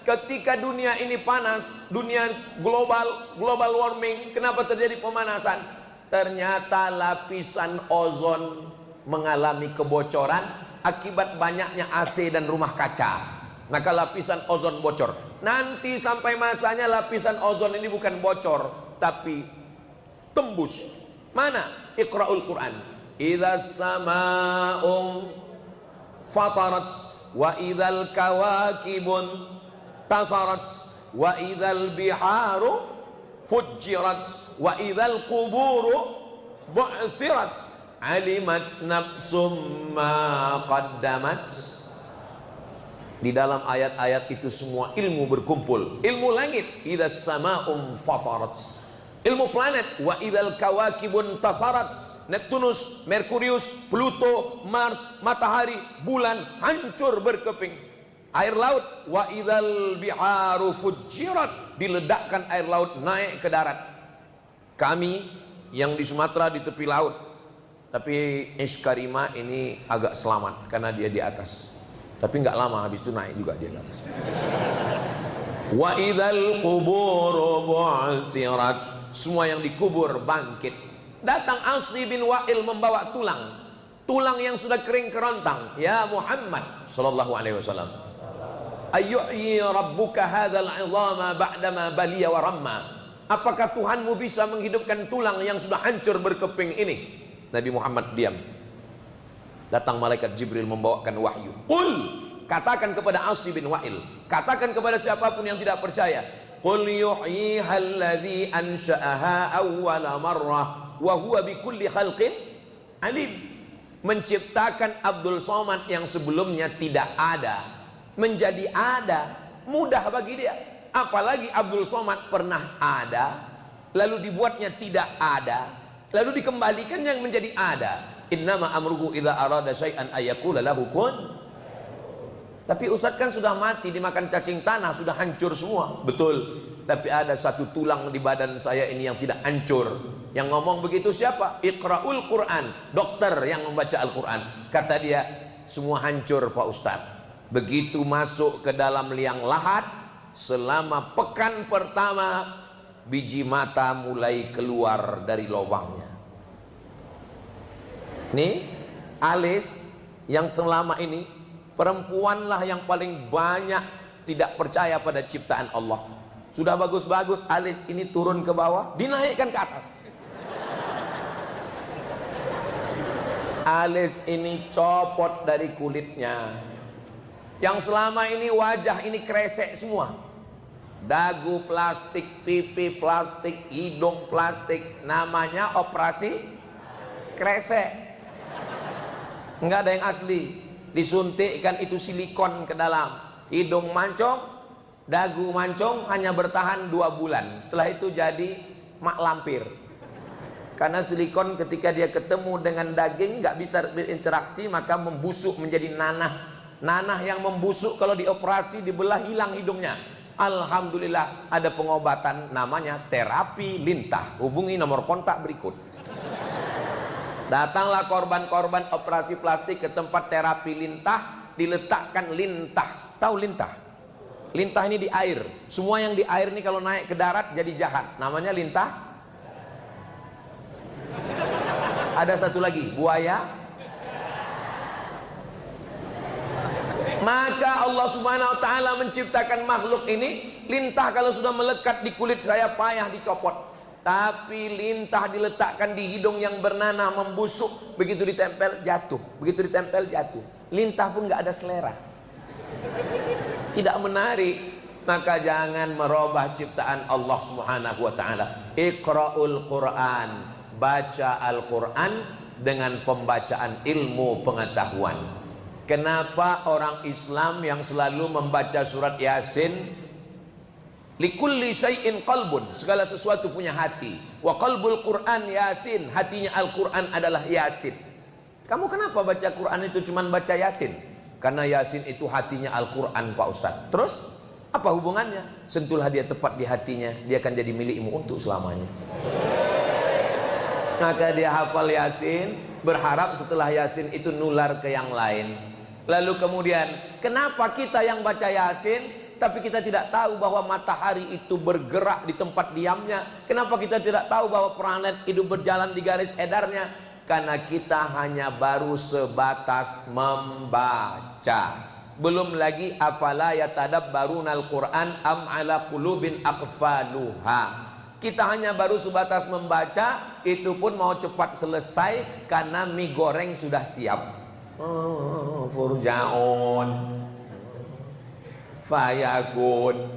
ketika dunia ini panas, dunia global warming, kenapa terjadi pemanasan? Ternyata lapisan ozon mengalami kebocoran akibat banyaknya AC dan rumah kaca. Maka lapisan ozon bocor. Nanti sampai masanya lapisan ozon ini bukan bocor, tapi tembus. Mana? Iqra'ul Quran. Idza sama'u fatarat wa idzal kawakibun tasarat wa idzal biharu fujirat wa idzal quburu bu'thirat alimat nafsum ma qaddamat. Di dalam ayat-ayat itu semua ilmu berkumpul. Ilmu langit, idza sama'um fatarat. Ilmu planet, wa idzal kawakibun tafarat. Neptunus, Merkurius, Pluto, Mars, matahari, bulan hancur berkeping. Air laut, wa idzal biharu fujirat. Diledakkan air laut naik ke darat. Kami yang di Sumatera di tepi laut, tapi Ishkarima ini agak selamat karena dia di atas. Tapi nggak lama habis itu naik juga dia ke atas. Wa idzal quburu bu'sirat. Semua yang dikubur bangkit. Datang Asy bin Wa'il membawa tulang yang sudah kering kerontang. Ya Muhammad sallallahu alaihi wasallam, ayyuhyi rabbuka hadzal 'idhama ba'dama baliya wa ramma. Apakah Tuhanmu bisa menghidupkan tulang yang sudah hancur berkeping ini? Nabi Muhammad diam. Datang malaikat Jibril membawakan wahyu. Qul, katakan kepada Asy bin Wa'il, katakan kepada siapapun yang tidak percaya, qul yuhyiha alladzi ansha'aha awwala marrah wa huwa bikulli khalqin alim. Menciptakan Abdul Somad yang sebelumnya tidak ada menjadi ada, mudah bagi dia. Apalagi Abdul Somad pernah ada lalu dibuatnya tidak ada lalu dikembalikan yang menjadi ada. Innama amruhu idza arada syai'an ayaqula lahu kun. Tapi Ustadz kan sudah mati dimakan cacing tanah, sudah hancur semua. Betul. Tapi ada satu tulang di badan saya ini yang tidak hancur. Yang ngomong begitu siapa? Iqra'ul Quran. Dokter yang membaca Al-Quran. Kata dia, semua hancur Pak Ustadz. Begitu masuk ke dalam liang lahat, selama pekan pertama biji mata mulai keluar dari lubangnya. Nih, alis yang selama ini perempuanlah yang paling banyak tidak percaya pada ciptaan Allah. Sudah bagus-bagus alis ini turun ke bawah, dinaikkan ke atas. Alis ini copot dari kulitnya. Yang selama ini wajah ini kresek semua. Dagu plastik, pipi plastik, hidung plastik. Namanya operasi kresek. Enggak ada yang asli. Disuntikkan itu silikon ke dalam. Hidung mancung, dagu mancung, hanya bertahan 2 bulan. Setelah itu jadi mak lampir. Karena silikon ketika dia ketemu dengan daging nggak bisa berinteraksi, maka membusuk menjadi nanah. Nanah yang membusuk kalau dioperasi dibelah hilang hidungnya. Alhamdulillah ada pengobatan namanya terapi lintah. Hubungi nomor kontak berikut. Datanglah korban-korban operasi plastik ke tempat terapi lintah, diletakkan lintah. Tahu lintah? Lintah ini di air. Semua yang di air ini kalau naik ke darat jadi jahat. Namanya lintah. Ada satu lagi, buaya. Maka Allah Subhanahu wa taala menciptakan makhluk ini, lintah kalau sudah melekat di kulit saya payah dicopot. Tapi lintah diletakkan di hidung yang bernanah membusuk, begitu ditempel jatuh, begitu ditempel jatuh. Lintah pun nggak ada selera, tidak menarik. Maka jangan merubah ciptaan Allah Subhanahu wa taala. Iqra'ul Quran, baca Al-Quran dengan pembacaan ilmu pengetahuan. Kenapa orang Islam yang selalu membaca surat Yasin, likulli syai'in qalbun, segala sesuatu punya hati, wa qalbul Quran Yasin, hatinya Al-Quran adalah Yasin. Kamu kenapa baca Quran itu cuman baca Yasin? Karena Yasin itu hatinya Al-Quran Pak Ustadz. Terus apa hubungannya? Sentuhlah dia tepat di hatinya, dia akan jadi milikmu untuk selamanya. Maka dia hafal Yasin, berharap setelah Yasin itu nular ke yang lain. Lalu kemudian, kenapa kita yang baca Yasin tapi kita tidak tahu bahwa matahari itu bergerak di tempat diamnya. Kenapa kita tidak tahu bahwa planet itu berjalan di garis edarnya? Karena kita hanya baru sebatas membaca. Belum lagi afala yatadabbarunal Qur'an am ala qulubin aqfaluha. Kita hanya baru sebatas membaca, itu pun mau cepat selesai karena mie goreng sudah siap. Furjaun fayakun.